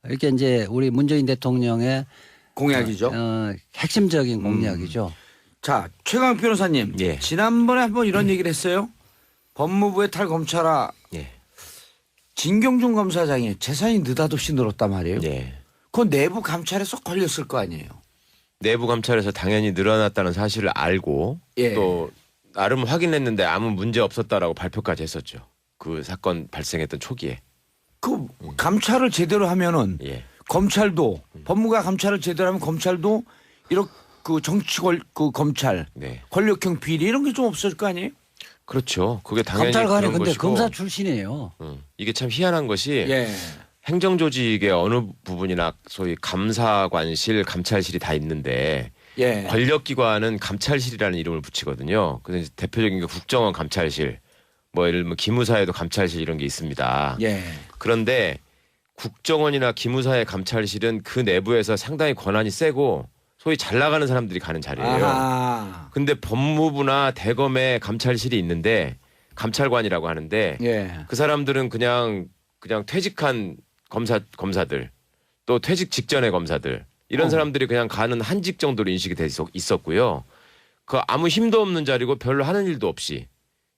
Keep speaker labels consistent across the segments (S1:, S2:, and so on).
S1: 이렇게 이제 우리 문재인 대통령의
S2: 공약이죠.
S1: 핵심적인 공약이죠.
S2: 자, 최강 변호사님.
S3: 예.
S2: 지난번에 한번 이런 얘기를 했어요. 법무부의 탈검찰아
S3: 예.
S2: 진경준 검사장이 재산이 느닷없이 늘었단 말이에요.
S3: 예.
S2: 그건 내부 감찰에 쏙 걸렸을 거 아니에요.
S3: 내부 감찰에서 당연히 늘어났다는 사실을 알고
S2: 예.
S3: 또 나름 확인했는데 아무 문제 없었다라고 발표까지 했었죠. 그 사건 발생했던 초기에.
S2: 그 감찰을 제대로 하면은
S3: 예.
S2: 검찰도 법무가 감찰을 제대로 하면 검찰도 이렇게 그 정치 그 검찰
S3: 네.
S2: 권력형 비리 이런 게 좀 없을 거 아니에요?
S3: 그렇죠. 그게 당연히
S1: 검찰관이
S3: 그런
S1: 근데
S3: 것이고.
S1: 검사 출신이에요.
S3: 이게 참 희한한 것이
S2: 예.
S3: 행정조직의 어느 부분이나 소위 감사관실, 감찰실이 다 있는데
S2: 예.
S3: 권력기관은 감찰실이라는 이름을 붙이거든요. 그래서 대표적인 게 국정원 감찰실, 뭐 예를 들면 기무사에도 감찰실 이런 게 있습니다.
S2: 예.
S3: 그런데 국정원이나 기무사의 감찰실은 그 내부에서 상당히 권한이 세고 소위 잘 나가는 사람들이 가는 자리예요.
S2: 아하.
S3: 근데 법무부나 대검에 감찰실이 있는데 감찰관이라고 하는데
S2: 예.
S3: 그 사람들은 그냥 퇴직한 검사들 또 퇴직 직전의 검사들 이런 사람들이 그냥 가는 한직 정도로 인식이 돼 있었고요. 그 아무 힘도 없는 자리고 별로 하는 일도 없이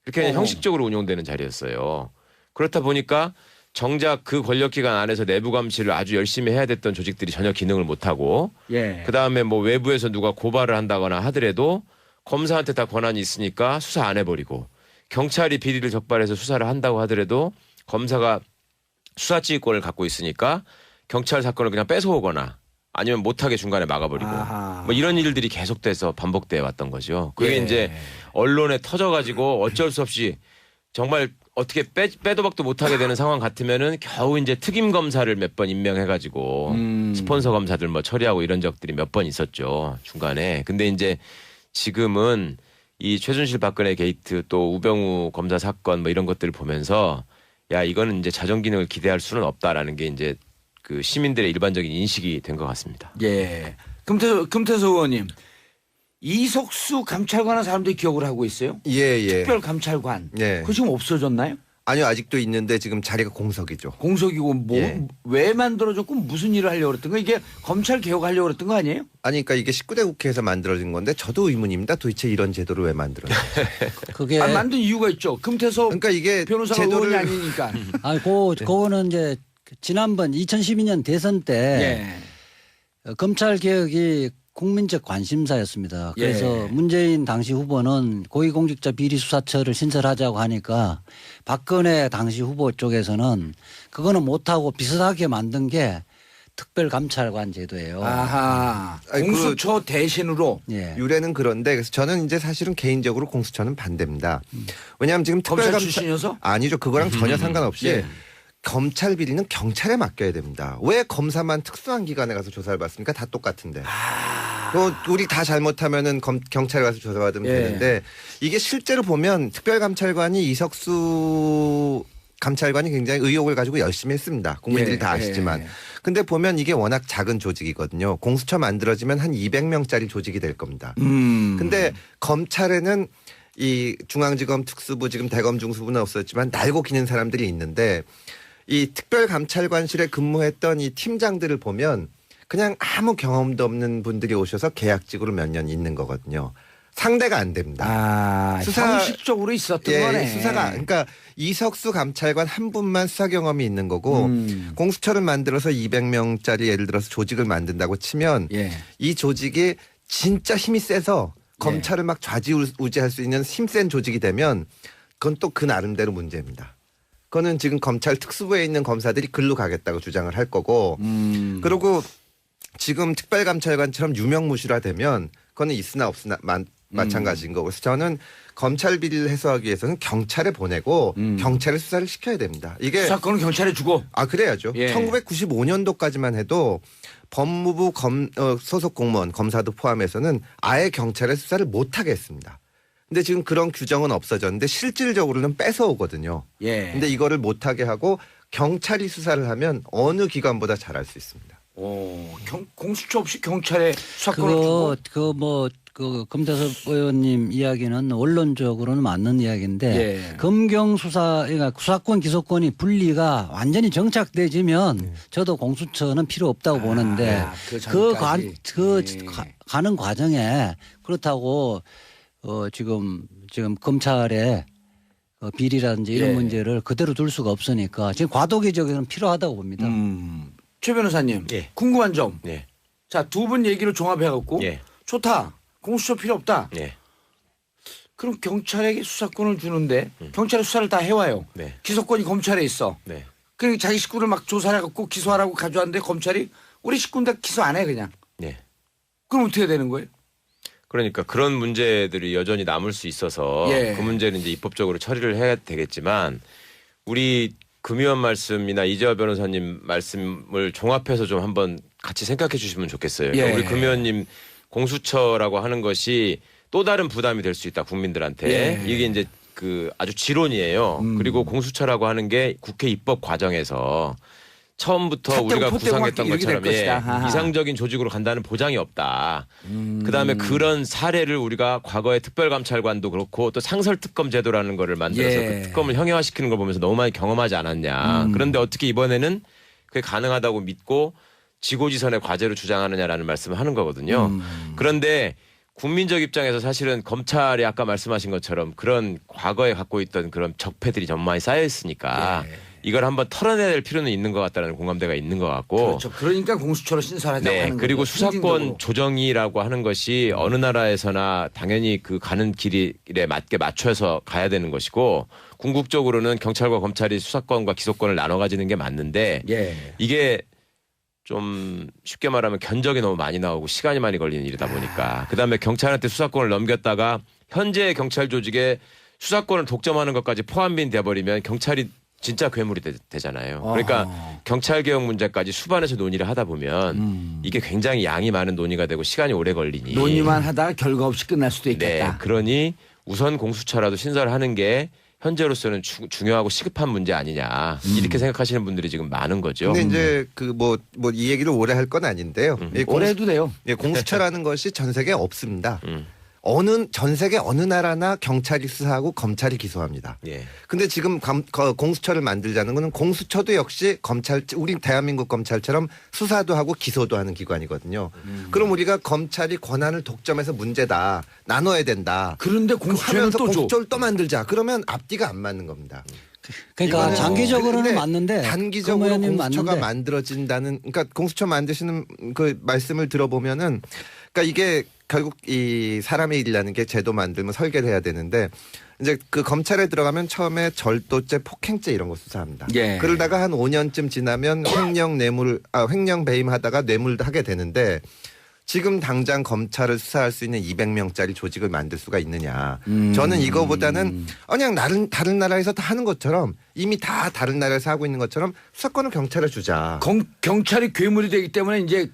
S3: 그렇게 그냥 형식적으로 운영되는 자리였어요. 그렇다 보니까 정작 그 권력기관 안에서 내부 감시를 아주 열심히 해야 됐던 조직들이 전혀 기능을 못하고
S2: 예.
S3: 그다음에 뭐 외부에서 누가 고발을 한다거나 하더라도 검사한테 다 권한이 있으니까 수사 안 해버리고 경찰이 비리를 적발해서 수사를 한다고 하더라도 검사가 수사지휘권을 갖고 있으니까 경찰 사건을 그냥 뺏어오거나 아니면 못하게 중간에 막아버리고
S2: 아하.
S3: 뭐 이런 일들이 계속돼서 반복돼 왔던 거죠. 그게
S2: 예.
S3: 이제 언론에 터져가지고 어쩔 수 없이 정말 어떻게 빼도 박도 못하게 되는 상황 같으면은 겨우 이제 특임 검사를 몇 번 임명해가지고 스폰서 검사들 뭐 처리하고 이런 적들이 몇 번 있었죠 중간에. 근데 이제 지금은 이 최순실 박근혜 게이트 또 우병우 검사 사건 뭐 이런 것들을 보면서 야 이거는 이제 자정 기능을 기대할 수는 없다라는 게 이제 그 시민들의 일반적인 인식이 된 것 같습니다.
S2: 예. 금태섭 의원님. 이석수 감찰관은 사람들이 기억을 하고 있어요.
S4: 예.
S2: 특별감찰관.
S4: 예.
S2: 그거 지금 없어졌나요?
S4: 아니요, 아직도 있는데 지금 자리가 공석이죠.
S2: 공석이고 뭐
S4: 예.
S2: 왜 만들어졌고 무슨 일을 하려고 그랬던 거 이게 검찰 개혁하려고 그랬던 거 아니에요?
S4: 아니, 그러니까 이게 19대 국회에서 만들어진 건데 저도 의문입니다. 도대체 이런 제도를 왜 만들었나?
S1: 그게
S2: 만든 이유가 있죠. 금태섭
S4: 그러니까 이게
S2: 변호사가 의원이 아니니까.
S1: 그거는 이제 지난번 2012년 대선 때
S2: 예.
S1: 검찰 개혁이 국민적 관심사였습니다. 그래서
S2: 예.
S1: 문재인 당시 후보는 고위공직자 비리수사처를 신설하자고 하니까 박근혜 당시 후보 쪽에서는 그거는 못하고 비슷하게 만든 게 특별감찰관 제도예요.
S2: 아하.
S4: 아니,
S2: 공수처 대신으로.
S1: 예.
S4: 유래는 그런데 그래서 저는 이제 사실은 개인적으로 공수처는 반대입니다. 왜냐하면 지금
S2: 검찰
S4: 특별감찰
S2: 출신이어서?
S4: 아니죠. 그거랑 전혀 상관없이
S2: 예.
S4: 검찰 비리는 경찰에 맡겨야 됩니다. 왜 검사만 특수한 기관에 가서 조사를 받습니까? 다 똑같은데. 우리 다 잘못하면은 경찰에 가서 조사받으면
S2: 예.
S4: 되는데 이게 실제로 보면 특별감찰관이 이석수 감찰관이 굉장히 의욕을 가지고 열심히 했습니다. 국민들이
S2: 예.
S4: 다 아시지만. 근데 보면 이게 워낙 작은 조직이거든요. 공수처 만들어지면 한 200명짜리 조직이 될 겁니다. 근데 검찰에는 이 중앙지검 특수부 지금 대검 중수부는 없었지만 날고 기는 사람들이 있는데 이 특별감찰관실에 근무했던 이 팀장들을 보면 그냥 아무 경험도 없는 분들이 오셔서 계약직으로 몇 년 있는 거거든요. 상대가 안 됩니다.
S2: 아, 형식적으로 있었던 거네.
S4: 수사가 그러니까 이석수 감찰관 한 분만 수사 경험이 있는 거고 공수처를 만들어서 200명짜리 예를 들어서 조직을 만든다고 치면
S2: 예.
S4: 이 조직이 진짜 힘이 세서 검찰을 막 좌지우지할 수 있는 힘센 조직이 되면 그건 또 그 나름대로 문제입니다. 그거는 지금 검찰 특수부에 있는 검사들이 글로 가겠다고 주장을 할 거고 그리고 지금 특별감찰관처럼 유명무실화되면 그거는 있으나 없으나 마찬가지인 거고 그래서 저는 검찰 비리를 해소하기 위해서는 경찰에 보내고 경찰에 수사를 시켜야 됩니다. 이게
S2: 수사권은 경찰에 주고.
S4: 그래야죠.
S2: 예.
S4: 1995년도까지만 해도 법무부 소속 공무원 검사도 포함해서는 아예 경찰에 수사를 못하게 했습니다. 근데 지금 그런 규정은 없어졌는데 실질적으로는 뺏어오거든요.
S2: 예.
S4: 근데 이거를 못하게 하고 경찰이 수사를 하면 어느 기관보다 잘할 수 있습니다.
S2: 공수처 없이 경찰에 수사권을 주고.
S1: 그 금태섭 의원님 이야기는 원론적으로는 맞는 이야기인데
S2: 예.
S1: 검경 수사, 그러니까 수사권 기소권이 분리가 완전히 정착되지면 저도 공수처는 필요 없다고 보는데 가는 과정에 그렇다고 지금 검찰의 비리라든지 이런
S2: 예.
S1: 문제를 그대로 둘 수가 없으니까 지금 과도기적으로는 필요하다고 봅니다.
S2: 최 변호사님
S3: 예.
S2: 궁금한 점.
S3: 예.
S2: 자, 두 분 얘기를 종합해갖고
S3: 예.
S2: 좋다. 공수처 필요 없다.
S3: 예.
S2: 그럼 경찰에게 수사권을 주는데 경찰이 수사를 다 해와요.
S3: 네.
S2: 기소권이 검찰에 있어.
S3: 네.
S2: 그러니까 자기 식구를 막 조사해갖고 기소하라고 가져왔는데 검찰이 우리 식구인데 기소 안 해 그냥.
S3: 네.
S2: 그럼 어떻게 되는 거예요?
S3: 그러니까 그런 문제들이 여전히 남을 수 있어서
S2: 예.
S3: 그 문제는 이제 입법적으로 처리를 해야 되겠지만 우리 금의원 말씀이나 이재화 변호사님 말씀을 종합해서 좀 한번 같이 생각해 주시면 좋겠어요. 그러니까
S2: 예.
S3: 우리 금의원님 공수처라고 하는 것이 또 다른 부담이 될 수 있다 국민들한테.
S2: 예.
S3: 이게 이제 그 아주 지론이에요. 그리고 공수처라고 하는 게 국회 입법 과정에서 처음부터
S2: 삿대고
S3: 우리가
S2: 포대고
S3: 구상했던
S2: 이렇게 될
S3: 것처럼 예,
S2: 것이다. 아하.
S3: 이상적인 조직으로 간다는 보장이 없다. 그다음에 그런 사례를 우리가 과거에 특별감찰관도 그렇고 또 상설특검 제도라는 거를 만들어서
S2: 예.
S3: 그 특검을 형용화시키는 걸 보면서 너무 많이 경험하지 않았냐. 그런데 어떻게 이번에는 그게 가능하다고 믿고 지고지선의 과제로 주장하느냐라는 말씀을 하는 거거든요. 그런데 국민적 입장에서 사실은 검찰이 아까 말씀하신 것처럼 그런 과거에 갖고 있던 그런 적폐들이 너무 많이 쌓여 있으니까 이걸 한번 털어내야 될 필요는 있는 것 같다는 공감대가 있는 것 같고.
S2: 그렇죠. 그러니까 공수처로 신설하자고
S3: 네.
S2: 하는 거죠.
S3: 그리고 수사권
S2: 상징적으로.
S3: 조정이라고 하는 것이 어느 나라에서나 당연히 그 가는 길에 맞게 맞춰서 가야 되는 것이고 궁극적으로는 경찰과 검찰이 수사권과 기소권을 나눠 가지는 게 맞는데
S2: 예.
S3: 이게 좀 쉽게 말하면 견적이 너무 많이 나오고 시간이 많이 걸리는 일이다 보니까 그다음에 경찰한테 수사권을 넘겼다가 현재의 경찰 조직에 수사권을 독점하는 것까지 포함이 돼버리면 경찰이 진짜 괴물이 되잖아요. 그러니까 경찰 개혁 문제까지 수반에서 논의를 하다 보면 이게 굉장히 양이 많은 논의가 되고 시간이 오래 걸리니
S2: 논의만 하다가 결과 없이 끝날 수도
S3: 네,
S2: 있겠다.
S3: 그러니 우선 공수처라도 신설하는 게 현재로서는 중요하고 시급한 문제 아니냐 이렇게 생각하시는 분들이 지금 많은 거죠.
S4: 근데 이제 그 뭐 이 얘기를 오래 할 건 아닌데요. 이
S2: 오래 해도 돼요.
S4: 예, 공수처라는 것이 전 세계에 없습니다.
S3: 음.
S4: 전 세계 어느 나라나 경찰이 수사하고 검찰이 기소합니다.
S3: 예.
S4: 근데 지금 공수처를 만들자는 거는 공수처도 역시 우리 대한민국 검찰처럼 수사도 하고 기소도 하는 기관이거든요. 그럼 우리가 검찰이 권한을 독점해서 문제다. 나눠야 된다.
S2: 그런데 공수처는
S4: 하면서
S2: 또 줘.
S4: 공수처를 또 만들자. 그러면 앞뒤가 안 맞는 겁니다.
S1: 그러니까
S4: 이거는-
S1: 장기적으로는
S4: 근데
S1: 맞는데
S4: 단기적으로
S1: 그 의원님
S4: 공수처가
S1: 맞는데
S4: 만들어진다는 그러니까 공수처 만드시는 그 말씀을 들어보면은 그러니까 이게 결국 이 사람의 일이라는 게 제도 만들면 설계를 해야 되는데 이제 그 검찰에 들어가면 처음에 절도죄, 폭행죄 이런 거 수사합니다.
S2: 예.
S4: 그러다가 한 5년쯤 지나면 횡령 배임하다가 뇌물도 하게 되는데 지금 당장 검찰을 수사할 수 있는 200명짜리 조직을 만들 수가 있느냐. 저는 이거보다는 그냥 다른 나라에서 다 하는 것처럼 이미 다 다른 나라에서 하고 있는 것처럼 수사권을 경찰에 주자.
S2: 경찰이 괴물이 되기 때문에 이제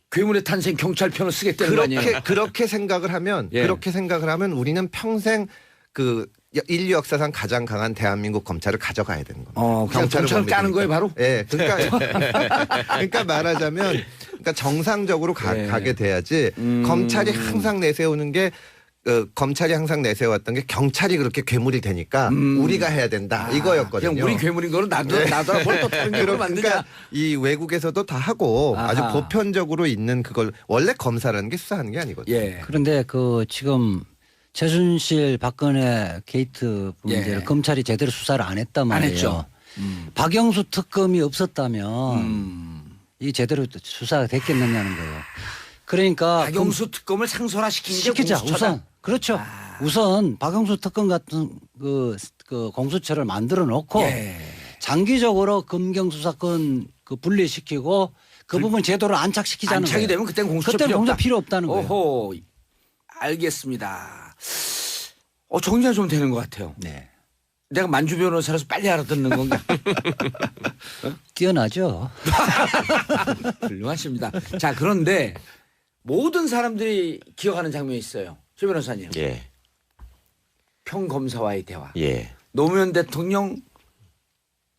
S2: 괴물의 탄생 경찰 편을 쓰겠다는 거 아니에요?
S4: 그렇게 생각을 하면
S2: 예.
S4: 그렇게 생각을 하면 우리는 평생 그 인류 역사상 가장 강한 대한민국 검찰을 가져가야 되는 겁니다.
S2: 그냥 경찰을 까는 거예요, 바로?
S4: 예. 그러니까 말하자면 그러니까 정상적으로
S2: 예.
S4: 가게 돼야지 검찰이 항상 내세우는 게 검찰이 항상 내세웠던 게 경찰이 그렇게 괴물이 되니까 우리가 해야 된다 이거였거든요.
S2: 그냥 우리 괴물인 거는 나도 뭘또 다른 괴물 만드냐?
S4: 그러니까 이 외국에서도 다 하고
S2: 아하.
S4: 아주 보편적으로 있는 그걸 원래 검사라는 게 수사하는 게 아니거든요.
S2: 예.
S1: 그런데 그 지금 최순실 박근혜 게이트 문제를
S2: 예.
S1: 검찰이 제대로 수사를 안 했단
S2: 안
S1: 말이에요.
S2: 했죠.
S1: 박영수 특검이 없었다면 이 제대로 수사가 됐겠느냐는 거예요. 그러니까
S2: 박영수 특검을 상설화시킨 게
S1: 시키자
S2: 공수처다.
S1: 우선 그렇죠. 우선 박영수 특검 같은 그 공수처를 만들어 놓고
S2: 예.
S1: 장기적으로 검경 수사권 그 분리시키고 그 부분 제도를 안착시키자는
S2: 안착이
S1: 거예요.
S2: 되면 그때는 공수처
S1: 그때는
S2: 필요
S1: 공수처
S2: 없다.
S1: 필요 없다는 거예요.
S2: 오호. 알겠습니다. 정리가 좀 되는 것 같아요.
S1: 네.
S2: 내가 만주 변호사라서 빨리 알아듣는 건가?
S1: 뛰어나죠.
S2: 훌륭하십니다. 자, 그런데 모든 사람들이 기억하는 장면이 있어요. 최 변호사님.
S3: 예.
S2: 평검사와의 대화.
S3: 예.
S2: 노무현 대통령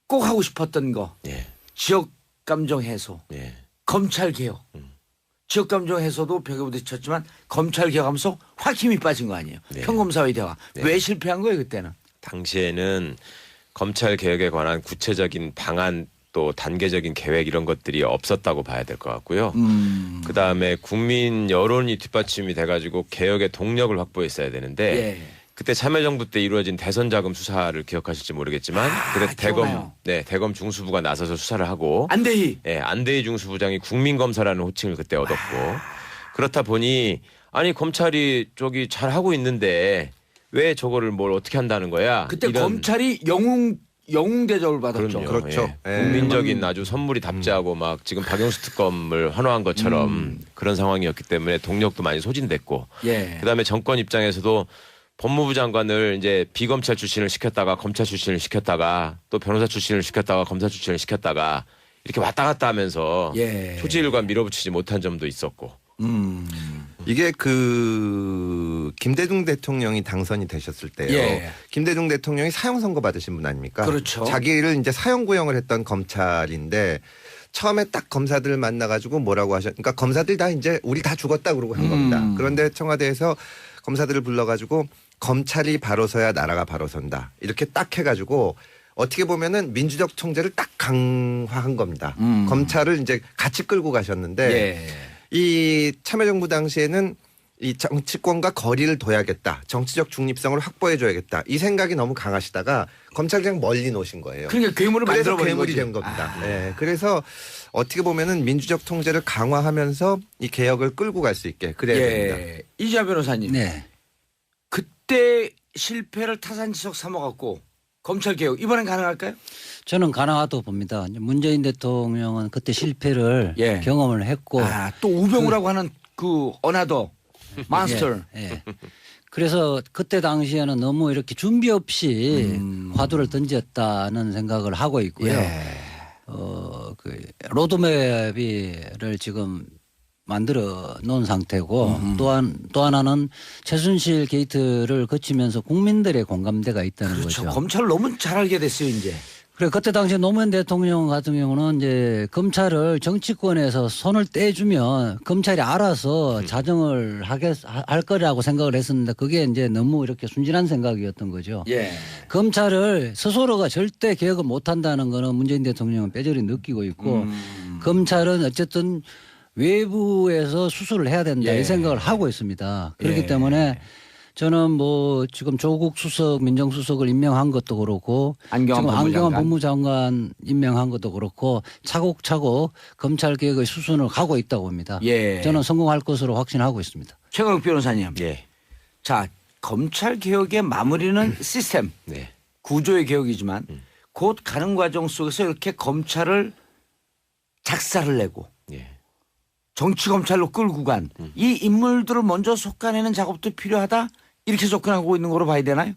S2: 꼭 하고 싶었던 거.
S3: 예.
S2: 지역 감정 해소.
S3: 예.
S2: 검찰 개혁. 지역 감정에서도 벽에 부딪혔지만 검찰 개혁하면서 확 힘이 빠진 거 아니에요.
S3: 네.
S2: 평검사회 대화.
S3: 네.
S2: 왜 실패한 거예요 그때는?
S3: 당시에는 검찰 개혁에 관한 구체적인 방안 또 단계적인 계획 이런 것들이 없었다고 봐야 될 것 같고요. 그다음에 국민 여론이 뒷받침이 돼가지고 개혁의 동력을 확보했어야 되는데
S2: 예.
S3: 그때 참여정부 때 이루어진 대선 자금 수사를 기억하실지 모르겠지만 그때
S2: 기억나요.
S3: 대검 중수부가 나서서 수사를 하고
S2: 안대희.
S3: 예, 안대희 중수부장이 국민검사라는 호칭을 그때 얻었고 그렇다 보니 아니 검찰이 저기 잘 하고 있는데 왜 저거를 뭘 어떻게 한다는 거야?
S2: 그때
S3: 이런
S2: 검찰이 영웅 대접을 받았죠.
S3: 그럼요.
S4: 그렇죠.
S3: 예.
S4: 예.
S3: 국민적인 아주 선물이 답지하고 막 지금 박영수 특검을 환호한 것처럼 그런 상황이었기 때문에 동력도 많이 소진됐고
S2: 예.
S3: 그다음에 정권 입장에서도 법무부 장관을 이제 비검찰 출신을 시켰다가 검찰 출신을 시켰다가 또 변호사 출신을 시켰다가 검사 출신을 시켰다가 이렇게 왔다 갔다 하면서
S2: 예.
S3: 소질과 밀어붙이지 못한 점도 있었고
S4: 이게 그 김대중 대통령이 당선이 되셨을 때요.
S2: 예.
S4: 김대중 대통령이 사형 선고 받으신 분 아닙니까?
S2: 그렇죠.
S4: 자기를 이제 사형 구형을 했던 검찰인데 처음에 딱 검사들을 만나가지고 뭐라고 그러니까 검사들 다 이제 우리 다 죽었다 그러고 한 겁니다. 그런데 청와대에서 검사들을 불러가지고 검찰이 바로 서야 나라가 바로 선다. 이렇게 딱 해가지고 어떻게 보면은 민주적 통제를 딱 강화한 겁니다. 검찰을 이제 같이 끌고 가셨는데
S2: 예.
S4: 이 참여정부 당시에는 이 정치권과 거리를 둬야겠다. 정치적 중립성을 확보해줘야겠다. 이 생각이 너무 강하시다가 검찰을 그냥 멀리 놓으신 거예요.
S2: 그러니까 괴물을
S4: 그래서
S2: 만들어버린
S4: 괴물이
S2: 거지.
S4: 된 겁니다. 네. 그래서 어떻게 보면은 민주적 통제를 강화하면서 이 개혁을 끌고 갈 수 있게 그래야 됩니다.
S2: 예. 이지아 변호사님.
S1: 네.
S2: 그때 실패를 타산지석 삼아갖고 검찰 개혁 이번엔 가능할까요?
S1: 저는 가능하다고 봅니다. 이제 문재인 대통령은 그때 실패를
S2: 예.
S1: 경험을 했고
S2: 또 우병우라고 하는 그 어나더 마스터.
S1: 예, 예. 그래서 그때 당시에는 너무 이렇게 준비 없이 화두를 던졌다는 생각을 하고 있고요.
S2: 예.
S1: 그 로드맵을 지금 만들어 놓은 상태고 또 하나는 최순실 게이트를 거치면서 국민들의 공감대가 있다는
S2: 그렇죠.
S1: 거죠.
S2: 검찰을 너무 잘 알게 됐어요 이제.
S1: 그래 그때 당시에 노무현 대통령 같은 경우는 이제 검찰을 정치권에서 손을 떼주면 검찰이 알아서 자정을 할 거라고 생각을 했었는데 그게 이제 너무 이렇게 순진한 생각이었던 거죠.
S2: 예.
S1: 검찰을 스스로가 절대 개혁을 못 한다는 거는 문재인 대통령은 뼈저리 느끼고 있고 검찰은 어쨌든 외부에서 수술을 해야 된다
S2: 예.
S1: 이 생각을 하고 있습니다. 그렇기
S2: 예.
S1: 때문에 저는 뭐 지금 조국 수석 민정수석을 임명한 것도 그렇고
S2: 안경환
S1: 지금
S2: 법무장관.
S1: 안경환 법무장관 임명한 것도 그렇고 차곡차곡 검찰 개혁의 수순을 가고 있다고 봅니다.
S2: 예.
S1: 저는 성공할 것으로 확신하고 있습니다.
S2: 최강욱 변호사님.
S3: 예.
S2: 자 검찰 개혁의 마무리는 시스템
S3: 네.
S2: 구조의 개혁이지만 곧 가는 과정 속에서 이렇게 검찰을 작사를 내고
S3: 예.
S2: 정치 검찰로 끌고 간 이 인물들을 먼저 솎아내는 작업도 필요하다 이렇게 접근하고 있는 거로 봐야 되나요?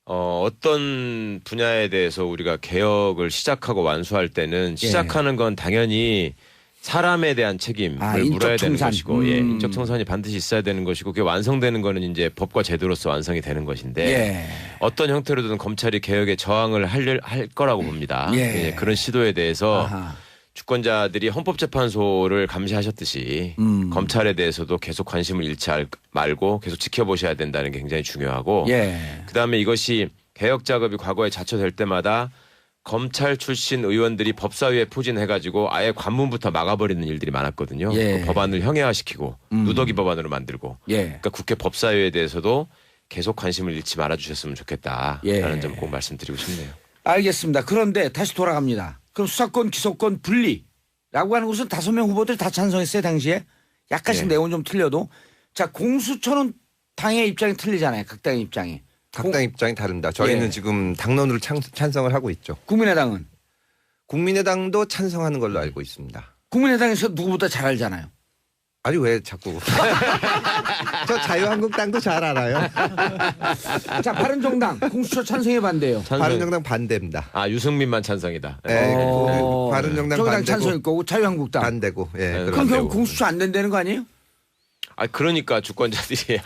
S3: 어떤 분야에 대해서 우리가 개혁을 시작하고 완수할 때는 시작하는 건 당연히 사람에 대한 책임을
S2: 인적
S3: 물어야 되는
S2: 청산.
S3: 것이고 예, 인적 청산이 반드시 있어야 되는 것이고 그게 완성되는 거는 이제 법과 제도로서 완성이 되는 것인데
S2: 예.
S3: 어떤 형태로든 검찰이 개혁에 저항을 할 거라고 봅니다.
S2: 예.
S3: 예, 그런 시도에 대해서
S2: 아하.
S3: 주권자들이 헌법재판소를 감시하셨듯이 검찰에 대해서도 계속 관심을 잃지 말고 계속 지켜보셔야 된다는 게 굉장히 중요하고
S2: 예.
S3: 그다음에 이것이 개혁 작업이 과거에 자초될 때마다 검찰 출신 의원들이 법사위에 포진해가지고 아예 관문부터 막아버리는 일들이 많았거든요.
S2: 예.
S3: 그 법안을 형해화시키고 누더기 법안으로 만들고
S2: 예.
S3: 그러니까 국회 법사위에 대해서도 계속 관심을 잃지 말아주셨으면 좋겠다라는
S2: 예.
S3: 점 꼭 말씀드리고 싶네요.
S2: 알겠습니다. 그런데 다시 돌아갑니다. 그럼 수사권 기소권 분리라고 하는 것은 5명 후보들이 다 찬성했어요 당시에. 약간씩
S3: 네.
S2: 내용은 좀 틀려도. 자 공수처는 당의 입장이 틀리잖아요. 각 당의 입장이.
S4: 각 당 입장이 다릅니다. 저희는
S2: 예.
S4: 지금 당론으로 찬성을 하고 있죠.
S2: 국민의당은.
S4: 국민의당도 찬성하는 걸로 알고 있습니다.
S2: 국민의당에서 누구보다 잘 알잖아요.
S4: 아니 왜 자꾸 저 자유한국당도 잘 알아요.
S2: 자 바른정당 공수처 찬성에 반대요.
S4: 바른정당 반대입니다.
S3: 아 유승민만 찬성이다.
S4: 네,
S2: 어.
S4: 바른정당
S2: 정당
S4: 반대고
S2: 찬성일 거고 자유한국당.
S4: 반대고. 예.
S3: 네,
S2: 그럼
S3: 반대고.
S2: 결국 공수처 안 된다는 거 아니에요?
S3: 아 그러니까 주권자들이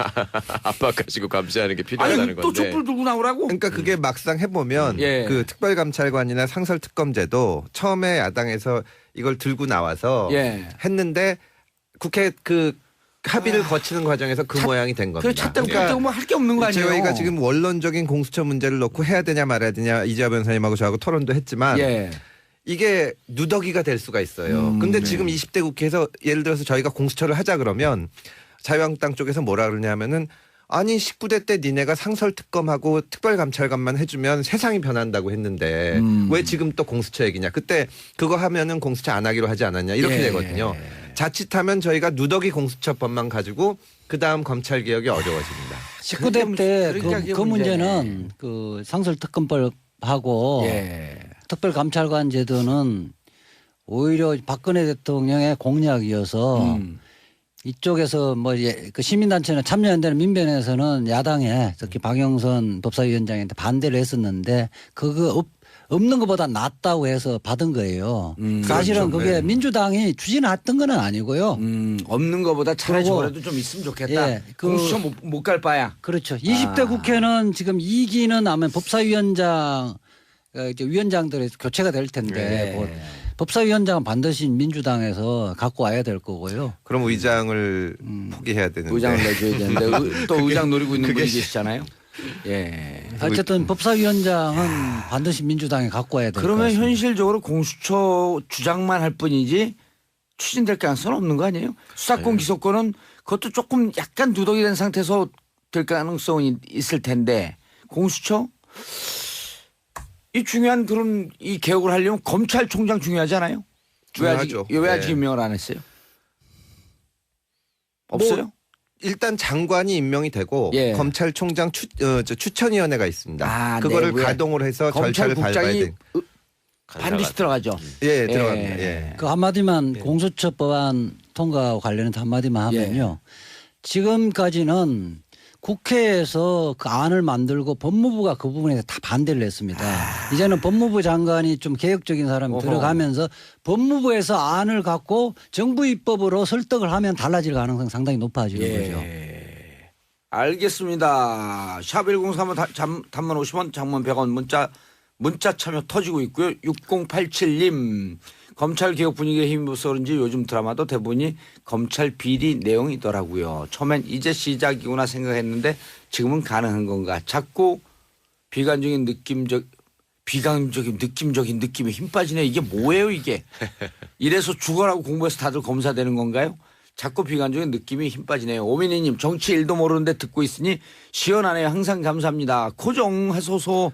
S3: 압박하시고 감시하는 게 필요하다는
S2: 아니 또
S3: 건데.
S2: 촛불 들고 나오라고?
S4: 그러니까 그게 막상 해보면
S2: 예.
S4: 그 특별감찰관이나 상설특검제도 처음에 야당에서 이걸 들고 나와서
S2: 예.
S4: 했는데 국회 그 합의를 거치는 과정에서 그 모양이 된 겁니다.
S2: 그래 찼다고 그랬다고 뭐 할 게 없는 거 아니에요?
S4: 저희가 지금 원론적인 공수처 문제를 놓고 해야 되냐 말아야 되냐 이재화 변호사님하고 저하고 토론도 했지만
S2: 예.
S4: 이게 누더기가 될 수가 있어요. 근데 지금 20대 국회에서 예를 들어서 저희가 공수처를 하자 그러면 자유한국당 쪽에서 뭐라 그러냐면은 아니 19대 때 니네가 상설특검하고 특별감찰관만 해주면 세상이 변한다고 했는데 왜 지금 또 공수처 얘기냐. 그때 그거 하면은 공수처 안 하기로 하지 않았냐 이렇게
S2: 예.
S4: 되거든요. 자칫하면 저희가 누더기 공수처법만 가지고 그다음 검찰개혁이 어려워집니다.
S1: 19대 때
S2: 그러니까
S1: 그
S2: 그게
S1: 문제는 그 상설특검법하고
S2: 예.
S1: 특별감찰관 제도는 오히려 박근혜 대통령의 공약이어서 이쪽에서 뭐 그 시민단체는 참여연대는 민변에서는 야당에 특히 박영선 법사위원장한테 반대를 했었는데 그거 없는 것보다 낫다고 해서 받은 거예요. 사실은
S4: 그렇죠.
S1: 그게
S4: 네.
S1: 민주당이 추진했던 건 아니고요.
S2: 없는 거보다 차라리
S1: 그리고
S2: 저라도 좀 있으면 좋겠다.
S1: 예, 그-
S2: 공수처 못 갈 바야.
S1: 그렇죠. 20대 국회는 지금 2기는 아마 법사위원장 이제 위원장들이 교체가 될 텐데
S2: 네.
S1: 뭐 법사위원장은 반드시 민주당에서 갖고 와야 될 거고요.
S4: 그럼 의장을 포기해야 되는데.
S2: 의장을 내줘야 되는데 또 의장 노리고 있는 분이 계시잖아요. 예.
S1: 어쨌든 법사위원장은 반드시 민주당이 갖고 와야 될 것
S2: 그러면
S1: 같습니다.
S2: 현실적으로 공수처 주장만 할 뿐이지 추진될 가능성은 없는 거 아니에요? 수사권 기소권은 그것도 조금 약간 누더기 된 상태에서 될 가능성이 있을 텐데 공수처 이 중요한 그런 이 개혁을 하려면 검찰총장 중요하지 않아요?
S4: 중요하죠.
S2: 왜 아직
S4: 네.
S2: 임명을 안 했어요? 없어요?
S4: 일단 장관이 임명이 되고
S2: 예.
S4: 검찰총장 추천위원회가 있습니다.
S2: 아,
S4: 그거를
S2: 내부에
S4: 가동을 해서 절차를 밟아야
S2: 검찰국장이
S4: 돼.
S2: 반드시 들어가죠.
S4: 예, 들어갑니다. 예.
S1: 그 한마디만 공수처 법안 통과와 관련해서 한마디만 하면요. 지금까지는 국회에서 그 안을 만들고 법무부가 그 부분에 다 반대를 했습니다. 이제는 법무부 장관이 좀 개혁적인 사람이
S2: 어허.
S1: 들어가면서 법무부에서 안을 갖고 정부 입법으로 설득을 하면 달라질 가능성이 상당히 높아지는 거죠.
S2: 알겠습니다. 샵 1035 단문 50원 장문 100원 문자 참여 터지고 있고요. 6087님 검찰 개혁 분위기에 힘입어서 그런지 요즘 드라마도 대부분이 검찰 비리 내용이더라고요. 처음엔 이제 시작이구나 생각했는데 지금은 가능한 건가. 자꾸 비관적인 느낌적인 느낌에 힘 빠지네. 이게 뭐예요 이게. 이래서 죽어라고 공부해서 다들 검사 되는 건가요? 자꾸 비관적인 느낌이 힘 빠지네요. 오민희님 정치 일도 모르는데 듣고 있으니 시원하네요. 항상 감사합니다. 고정하소서.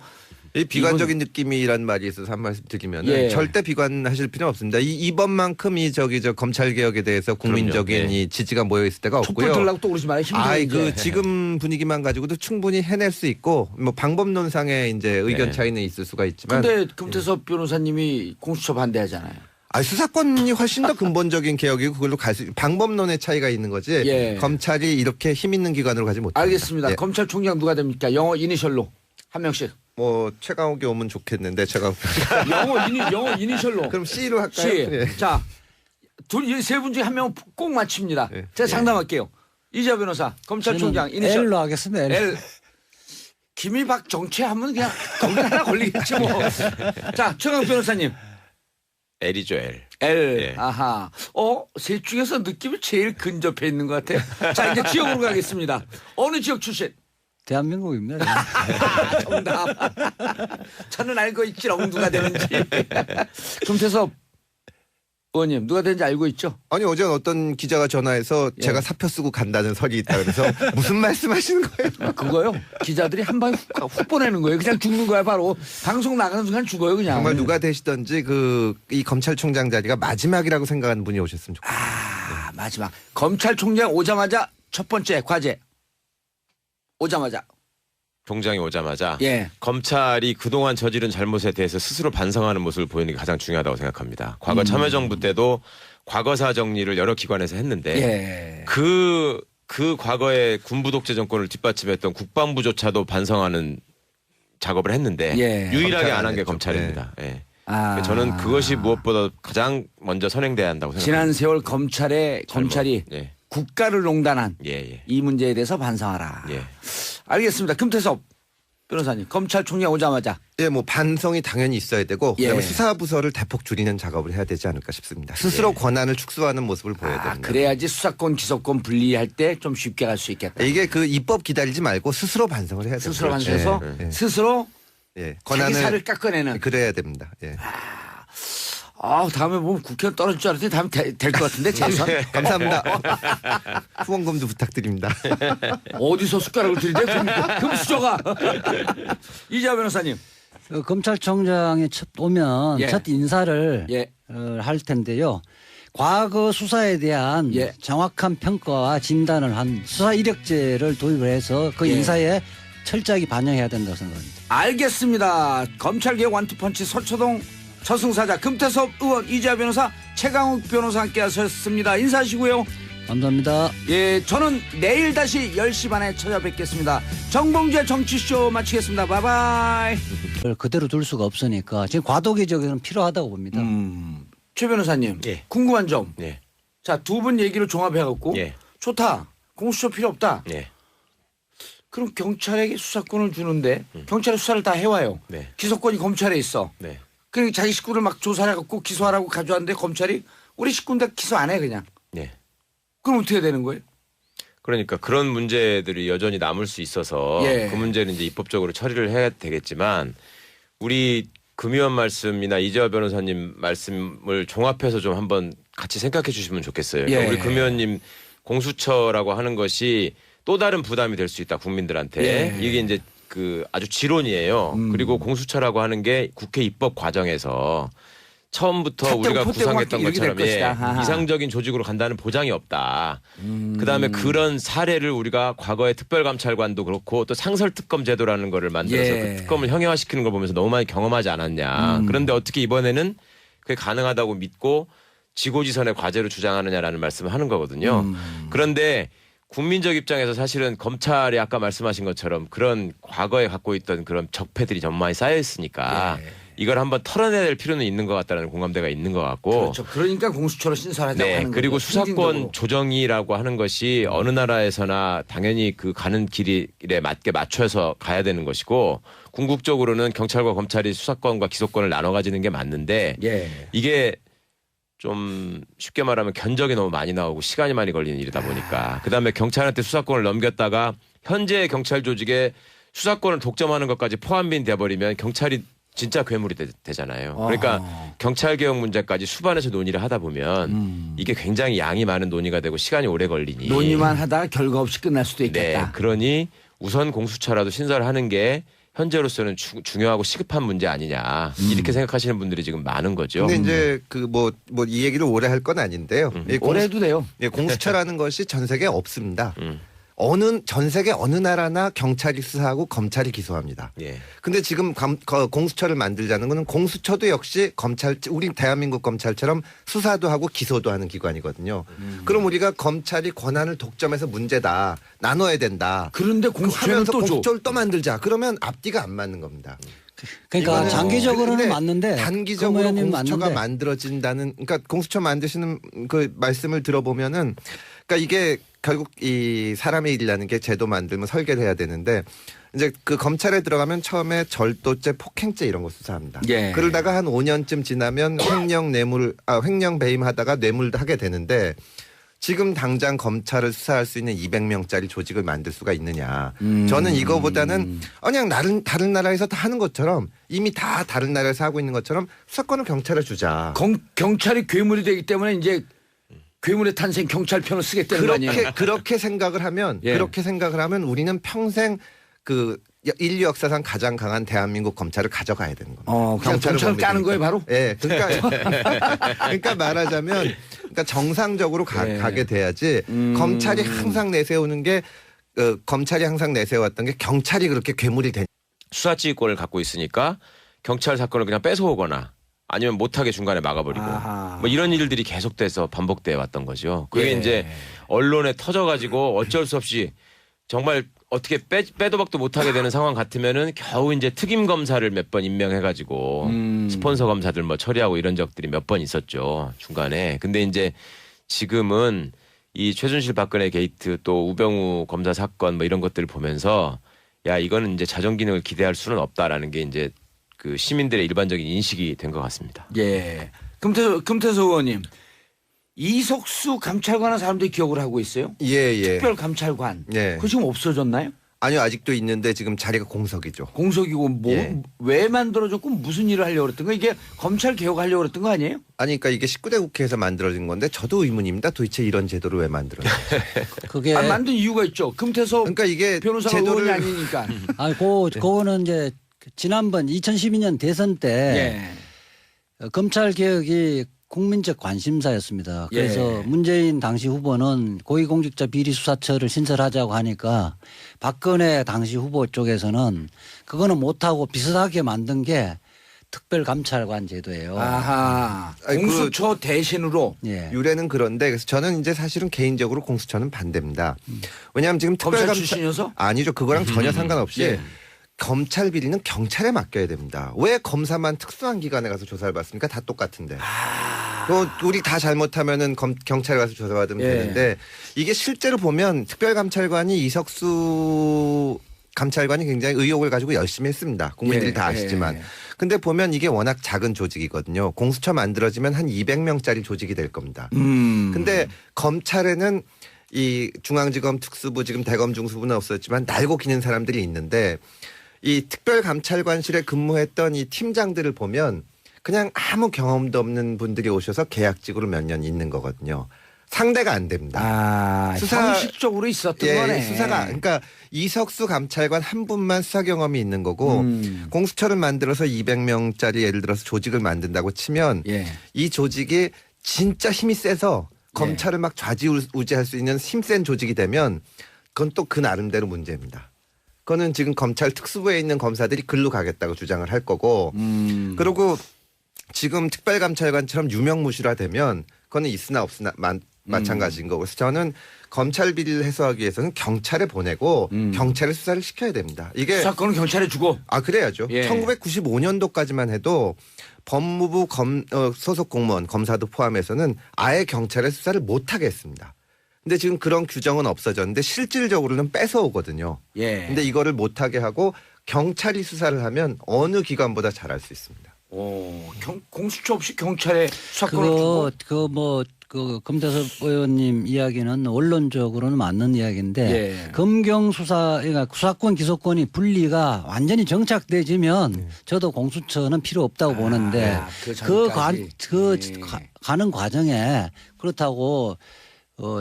S4: 이 비관적인 느낌이란 말이 있어서 한 말씀 드리면
S2: 예.
S4: 절대 비관하실 필요는 없습니다. 이번만큼 저 검찰 개혁에 대해서 국민적인
S3: 그럼요.
S4: 이 지지가 모여 있을 때가
S2: 촛불
S4: 없고요.
S2: 들라고 또 그러지 마요.
S4: 아이
S2: 힘들어.
S4: 그 지금 분위기만 가지고도 충분히 해낼 수 있고 뭐 방법론상의 이제 의견
S3: 네.
S4: 차이는 있을 수가 있지만
S2: 근데 금태섭 변호사님이 공수처 반대하잖아요.
S4: 수사권이 훨씬 더 근본적인 개혁이고 그걸로 갈 수 방법론의 차이가 있는 거지.
S2: 예.
S4: 검찰이 이렇게 힘 있는 기관으로 가지 못합니다.
S2: 알겠습니다.
S4: 예.
S2: 검찰총장 누가 됩니까? 영어 이니셜로 한 명씩.
S4: 뭐 최강욱이 오면 좋겠는데 최강욱.
S2: 영어 이니셜로.
S4: 그럼 C로 할까요?
S2: C.
S4: 예.
S2: 자, 세 분 중에 한 명은 꼭 맞춥니다.
S4: 예.
S2: 제가 상담할게요. 이재화 변호사, 검찰총장
S1: 저는
S2: 이니셜
S1: L로 하겠습니다. L.
S2: L. 김희박 정치하면 그냥 거기 하나 걸리겠지 뭐. 자, 최강 변호사님.
S3: L이죠 L.
S2: L.
S3: 예.
S2: 아하. 셋 중에서 느낌이 제일 근접해 있는 것 같아요. 자, 이제 지역으로 가겠습니다. 어느 지역 출신?
S1: 대한민국입니다.
S2: 정답. 저는 알고 있지롱 누가 되는지. 금태섭 의원님 누가 되는지 알고 있죠?
S4: 아니 어제 어떤 기자가 전화해서
S2: 예.
S4: 제가 사표 쓰고 간다는 설이 있다 그래서 무슨 말씀하시는 거예요?
S2: 그거요. 기자들이 한 방에 훅 보내는 거예요. 그냥 죽는 거야 바로. 방송 나가는 순간 죽어요 그냥.
S4: 정말 누가 되시든지 이 검찰총장 자리가 마지막이라고 생각하는 분이 오셨으면 좋겠어요.
S2: 마지막. 검찰총장 오자마자 첫 번째 과제. 오자마자.
S3: 총장이 오자마자
S2: 예.
S3: 검찰이 그동안 저지른 잘못에 대해서 스스로 반성하는 모습을 보이는 게 가장 중요하다고 생각합니다. 과거 참여정부 때도 과거사 정리를 여러 기관에서 했는데
S2: 예.
S3: 그 과거의 군부 독재 정권을 뒷받침했던 국방부조차도 반성하는 작업을 했는데
S2: 예.
S3: 유일하게
S4: 검찰
S3: 안 한 게
S4: 했죠.
S3: 검찰입니다. 예.
S2: 아.
S3: 저는 그것이 무엇보다 가장 먼저 선행돼야 한다고 생각합니다.
S2: 지난 세월 검찰이
S3: 예.
S2: 국가를 농단한
S3: 예, 예.
S2: 이 문제에 대해서 반성하라.
S3: 예.
S2: 알겠습니다. 금태섭 변호사님, 검찰총장 오자마자
S4: 예, 뭐 반성이 당연히 있어야 되고
S2: 예.
S4: 그다음에 수사 부서를 대폭 줄이는 작업을 해야 되지 않을까 싶습니다. 스스로 권한을 축소하는 모습을 보여야 됩니다.
S2: 그래야지 수사권 기소권 분리할 때 좀 쉽게 갈 수 있겠다.
S4: 이게 그 입법 기다리지 말고 스스로 반성을 해야 됩니다.
S2: 스스로 반성해서
S4: 예,
S2: 스스로
S4: 예.
S2: 자기 살을 깎아내는.
S4: 그래야 됩니다. 예.
S2: 다음에 보면 국회의원 떨어질 줄 알았더니 다음에 될 것 같은데 재선.
S4: 감사합니다. 후원금도 부탁드립니다.
S2: 어디서 숟가락을 들이대 금수저가. 이재화 변호사님.
S1: 검찰총장이 오면
S2: 예.
S1: 첫 인사를
S2: 예.
S1: 할 텐데요. 과거 수사에 대한
S2: 예.
S1: 정확한 평가와 진단을 한 수사 이력제를 도입을 해서 그
S2: 예.
S1: 인사에 철저하게 반영해야 된다고 생각합니다.
S2: 알겠습니다. 검찰개혁 완투펀치 서초동 저승사자 금태섭 의원, 이재화 변호사, 최강욱 변호사 함께 하셨습니다. 인사하시고요.
S1: 감사합니다.
S2: 예, 저는 내일 다시 10시 반에 찾아뵙겠습니다. 정봉재 정치쇼 마치겠습니다. 바이바이.
S1: 그대로 둘 수가 없으니까 지금 과도기적으로는 필요하다고 봅니다.
S2: 최 변호사님,
S3: 예.
S2: 궁금한 점.
S3: 예.
S2: 자, 두 분 얘기를 종합해갖고
S3: 예.
S2: 좋다. 공수처 필요 없다.
S3: 예.
S2: 그럼 경찰에게 수사권을 주는데 경찰이 수사를 다 해와요.
S3: 네.
S2: 기소권이 검찰에 있어.
S3: 네.
S2: 그러니까 자기 식구를 막 조사해갖고 기소하라고 가져왔는데 검찰이 우리 식구인데 기소 안 해 그냥.
S3: 네.
S2: 그럼 어떻게 되는 거예요?
S3: 그러니까 그런 문제들이 여전히 남을 수 있어서
S2: 예.
S3: 그 문제는 이제 입법적으로 처리를 해야 되겠지만 우리 금 의원 말씀이나 이재화 변호사님 말씀을 종합해서 좀 한번 같이 생각해 주시면 좋겠어요. 그러니까
S2: 예.
S3: 우리 금 의원님 공수처라고 하는 것이 또 다른 부담이 될 수 있다 국민들한테.
S2: 예.
S3: 이게 이제 그 아주 지론이에요. 그리고 공수처라고 하는 게 국회 입법 과정에서 처음부터
S2: 잣대고
S3: 우리가
S2: 푯대고
S3: 구상했던
S2: 이렇게 될
S3: 것처럼 예,
S2: 것이다. 아하.
S3: 이상적인 조직으로 간다는 보장이 없다. 그다음에 그런 사례를 우리가 과거에 특별감찰관도 그렇고 또 상설특검 제도라는 거를 만들어서
S2: 예.
S3: 그 특검을 형해화시키는 걸 보면서 너무 많이 경험하지 않았냐. 그런데 어떻게 이번에는 그게 가능하다고 믿고 지고지선의 과제로 주장하느냐라는 말씀을 하는 거거든요. 그런데 국민적 입장에서 사실은 검찰이 아까 말씀하신 것처럼 그런 과거에 갖고 있던 그런 적폐들이 너무 많이 쌓여 있으니까 이걸 한번 털어내야 될 필요는 있는 것 같다는 공감대가 있는 것 같고.
S2: 그렇죠. 그러니까 공수처로 신설하자고
S3: 네.
S2: 하는
S3: 그리고
S2: 거죠.
S3: 수사권
S2: 행정적으로.
S3: 조정이라고 하는 것이 어느 나라에서나 당연히 그 가는 길에 맞게 맞춰서 가야 되는 것이고 궁극적으로는 경찰과 검찰이 수사권과 기소권을 나눠 가지는 게 맞는데
S2: 예.
S3: 이게 좀 쉽게 말하면 견적이 너무 많이 나오고 시간이 많이 걸리는 일이다 보니까 그다음에 경찰한테 수사권을 넘겼다가 현재 경찰 조직에 수사권을 독점하는 것까지 포함이 돼버리면 경찰이 진짜 괴물이 되잖아요. 그러니까 경찰 개혁 문제까지 수반에서 논의를 하다 보면 이게 굉장히 양이 많은 논의가 되고 시간이 오래 걸리니
S2: 논의만 하다가 결과 없이 끝날 수도
S3: 네,
S2: 있겠다.
S3: 그러니 우선 공수처라도 신설하는 게 현재로서는 중요하고 시급한 문제 아니냐 이렇게 생각하시는 분들이 지금 많은 거죠.
S4: 근데 이제 그 뭐 이 얘기를 오래 할 건 아닌데요. 이
S2: 오래 해도 돼요.
S4: 공수처라는 것이 전 세계에 없습니다.
S3: 음.
S4: 전 세계 어느 나라나 경찰이 수사하고 검찰이 기소합니다.
S3: 예.
S4: 근데 지금 공수처를 만들자는 거는 공수처도 역시 우리 대한민국 검찰처럼 수사도 하고 기소도 하는 기관이거든요. 그럼 우리가 검찰이 권한을 독점해서 문제다. 나눠야 된다.
S2: 그런데 공수처는
S4: 하면서
S2: 또 줘.
S4: 공수처를 또 만들자. 그러면 앞뒤가 안 맞는 겁니다.
S1: 그러니까
S4: 이거는
S1: 장기적으로는
S4: 근데
S1: 맞는데
S4: 단기적으로
S1: 금 의원님
S4: 공수처가
S1: 맞는데
S4: 만들어진다는 그러니까 공수처 만드시는 그 말씀을 들어보면은 그러니까 이게 결국 이 사람의 일이라는 게 제도 만들면 설계를 해야 되는데 이제 그 검찰에 들어가면 처음에 절도죄, 폭행죄 이런 거 수사합니다.
S2: 예.
S4: 그러다가 한 5년쯤 지나면 횡령 배임하다가 뇌물도 하게 되는데 지금 당장 검찰을 수사할 수 있는 200명짜리 조직을 만들 수가 있느냐. 저는 이거보다는 그냥 다른 나라에서 다 하는 것처럼 이미 다 다른 나라에서 하고 있는 것처럼 수사권을 경찰에 주자.
S2: 경찰이 괴물이 되기 때문에 이제 괴물의 탄생 경찰 편을 쓰겠다는 거 아니에요?
S4: 그렇게 생각을 하면
S2: 예.
S4: 우리는 평생 그 인류 역사상 가장 강한 대한민국 검찰을 가져가야 되는 겁니다.
S2: 그냥 경찰을 까는 거예요, 바로?
S4: 예. 그러니까 말하자면 그러니까 정상적으로
S2: 예.
S4: 가게 돼야지 검찰이 항상 내세우는 게 검찰이 항상 내세웠던 게 경찰이 그렇게 괴물이 되냐.
S3: 수사지휘권을 갖고 있으니까 경찰 사건을 그냥 뺏어오거나 아니면 못하게 중간에 막아버리고
S2: 아하.
S3: 뭐 이런 일들이 계속돼서 반복돼 왔던 거죠. 그게
S2: 예.
S3: 이제 언론에 터져가지고 어쩔 수 없이 정말 어떻게 빼도 박도 못하게 되는 상황 같으면은 겨우 이제 특임 검사를 몇 번 임명해가지고 스폰서 검사들 뭐 처리하고 이런 적들이 몇 번 있었죠 중간에. 근데 이제 지금은 이 최순실 박근혜 게이트 또 우병우 검사 사건 뭐 이런 것들을 보면서 야 이거는 이제 자정 기능을 기대할 수는 없다라는 게 이제 그 시민들의 일반적인 인식이 된 것 같습니다.
S2: 예. 금태섭 의원님, 이석수 감찰관은 사람들이 기억을 하고 있어요.
S4: 예, 예.
S2: 특별 감찰관.
S4: 예.
S2: 그거 지금 없어졌나요?
S4: 아니요, 아직도 있는데 지금 자리가 공석이죠.
S2: 공석이고 뭐
S4: 예.
S2: 왜 만들어졌고 무슨 일을 하려고 그랬던 거 이게 검찰 개혁하려고 그랬던 거 아니에요?
S4: 아니, 그러니까 이게 19대 국회에서 만들어진 건데 저도 의문입니다. 도대체 이런 제도를 왜 만들었는지.
S1: 그게
S2: 만든 이유가 있죠. 금태섭
S4: 그러니까 이게
S2: 변호사가
S4: 제도를
S2: 의원이 아니니까.
S1: 그거는 이제 지난번 2012년 대선 때 검찰 개혁이 국민적 관심사였습니다. 그래서
S2: 예.
S1: 문재인 당시 후보는 고위공직자 비리수사처를 신설하자고 하니까 박근혜 당시 후보 쪽에서는 그거는 못하고 비슷하게 만든 게 특별감찰관 제도예요.
S2: 아하.
S4: 아니,
S2: 공수처 대신으로
S1: 예.
S4: 유래는 그런데 그래서 저는 이제 사실은 개인적으로 공수처는 반대입니다. 왜냐하면 지금
S2: 검찰
S4: 특별감찰
S2: 출신이어서?
S4: 아니죠. 그거랑 전혀 상관없이
S2: 예.
S4: 검찰 비리는 경찰에 맡겨야 됩니다. 왜 검사만 특수한 기관에 가서 조사를 받습니까? 다 똑같은데. 또 우리 다 잘못하면은 경찰에 가서 조사받으면
S2: 예.
S4: 되는데 이게 실제로 보면 특별감찰관이 이석수 감찰관이 굉장히 의혹을 가지고 열심히 했습니다. 국민들이
S2: 예.
S4: 다 아시지만.
S2: 예.
S4: 근데 보면 이게 워낙 작은 조직이거든요. 공수처 만들어지면 한 200명짜리 조직이 될 겁니다. 근데 검찰에는 이 중앙지검 특수부 지금 대검 중수부는 없었지만 날고 기는 사람들이 있는데 이 특별감찰관실에 근무했던 이 팀장들을 보면 그냥 아무 경험도 없는 분들이 오셔서 계약직으로 몇 년 있는 거거든요. 상대가 안 됩니다.
S2: 아, 형식적으로 있었던 거네.
S4: 수사가 그러니까 이석수 감찰관 한 분만 수사 경험이 있는 거고 공수처를 만들어서 200명짜리 예를 들어서 조직을 만든다고 치면
S2: 예.
S4: 이 조직이 진짜 힘이 세서 검찰을 막 좌지우지할 수 있는 힘센 조직이 되면 그건 또 그 나름대로 문제입니다. 그거는 지금 검찰 특수부에 있는 검사들이 글로 가겠다고 주장을 할 거고 그리고 지금 특별감찰관처럼 유명무실화되면 그거는 있으나 없으나 마찬가지인 거고 그래서 저는 검찰 비리를 해소하기 위해서는 경찰에 보내고 경찰에 수사를 시켜야 됩니다. 이게
S2: 수사권은 경찰에 주고.
S4: 그래야죠.
S2: 예.
S4: 1995년도까지만 해도 법무부 소속 공무원 검사도 포함해서는 아예 경찰의 수사를 못하게 했습니다. 근데 지금 그런 규정은 없어졌는데 실질적으로는 뺏어오거든요.
S2: 예.
S4: 근데 이거를 못하게 하고 경찰이 수사를 하면 어느 기관보다 잘할 수 있습니다.
S2: 오, 공수처 없이 경찰에 수사권을 주고.
S1: 그 금태섭 의원님 이야기는 원론적으로는 맞는 이야기인데
S2: 예.
S1: 검경 수사 그러니까 수사권 기소권이 분리가 완전히 정착되지면 저도 공수처는 필요 없다고 보는데
S2: 그 전까지.
S1: 가는 과정에 그렇다고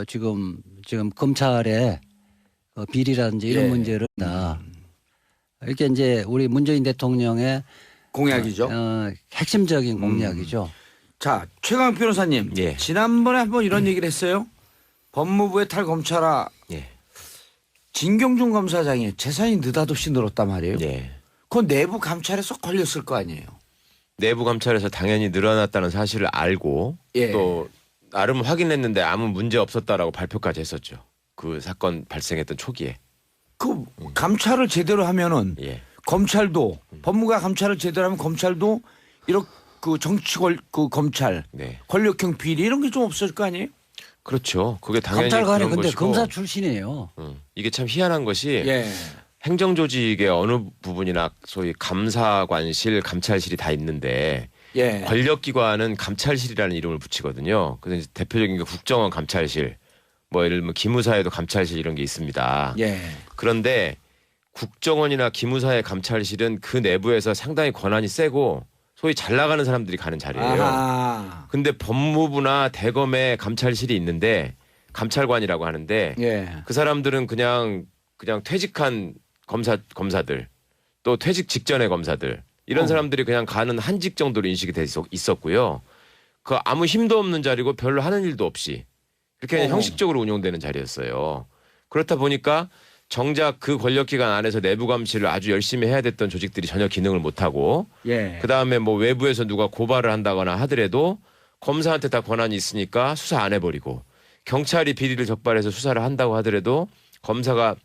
S1: 지금 검찰의 비리라든지 이런
S2: 예.
S1: 문제를 다 이렇게 이제 우리 문재인 대통령의
S2: 공약이죠.
S1: 핵심적인 공약이죠.
S2: 자, 최강 변호사님.
S3: 예.
S2: 지난번에 한번 이런 얘기를 했어요. 법무부의 탈검찰화
S3: 예.
S2: 진경준 검사장이 재산이 느닷없이 늘었단 말이에요.
S3: 예.
S2: 그건 내부 감찰에서 걸렸을 거 아니에요.
S3: 내부 감찰에서 당연히 늘어났다는 사실을 알고
S2: 예.
S3: 또 나름 확인했는데 아무 문제 없었다라고 발표까지 했었죠. 그 사건 발생했던 초기에.
S2: 그 감찰을 제대로 하면은
S3: 예.
S2: 검찰도 법무부가 감찰을 제대로 하면 검찰도 이렇게 그 검찰
S3: 네.
S2: 권력형 비리 이런 게 좀 없을 거 아니에요?
S3: 그렇죠. 그게 당연히
S1: 감찰관이
S3: 그런
S1: 근데
S3: 것이고.
S1: 검사 출신이에요.
S3: 이게 참 희한한 것이
S2: 예.
S3: 행정조직의 어느 부분이나 소위 감사관실, 감찰실이 다 있는데
S2: 예.
S3: 권력기관은 감찰실이라는 이름을 붙이거든요. 그래서 이제 대표적인 게 국정원 감찰실, 뭐 예를 들면 기무사에도 감찰실 이런 게 있습니다.
S2: 예.
S3: 그런데 국정원이나 기무사의 감찰실은 그 내부에서 상당히 권한이 세고 소위 잘 나가는 사람들이 가는 자리예요.
S2: 아하.
S3: 근데 법무부나 대검에 감찰실이 있는데 감찰관이라고 하는데
S2: 예.
S3: 그 사람들은 그냥 퇴직한 검사들 또 퇴직 직전의 검사들 이런 사람들이 그냥 가는 한직 정도로 인식이 돼 있었고요. 그 아무 힘도 없는 자리고 별로 하는 일도 없이 그렇게 그냥 형식적으로 운영되는 자리였어요. 그렇다 보니까 정작 그 권력기관 안에서 내부 감시를 아주 열심히 해야 됐던 조직들이 전혀 기능을 못하고
S2: 예.
S3: 그다음에 뭐 외부에서 누가 고발을 한다거나 하더라도 검사한테 다 권한이 있으니까 수사 안 해버리고 경찰이 비리를 적발해서 수사를 한다고 하더라도 검사가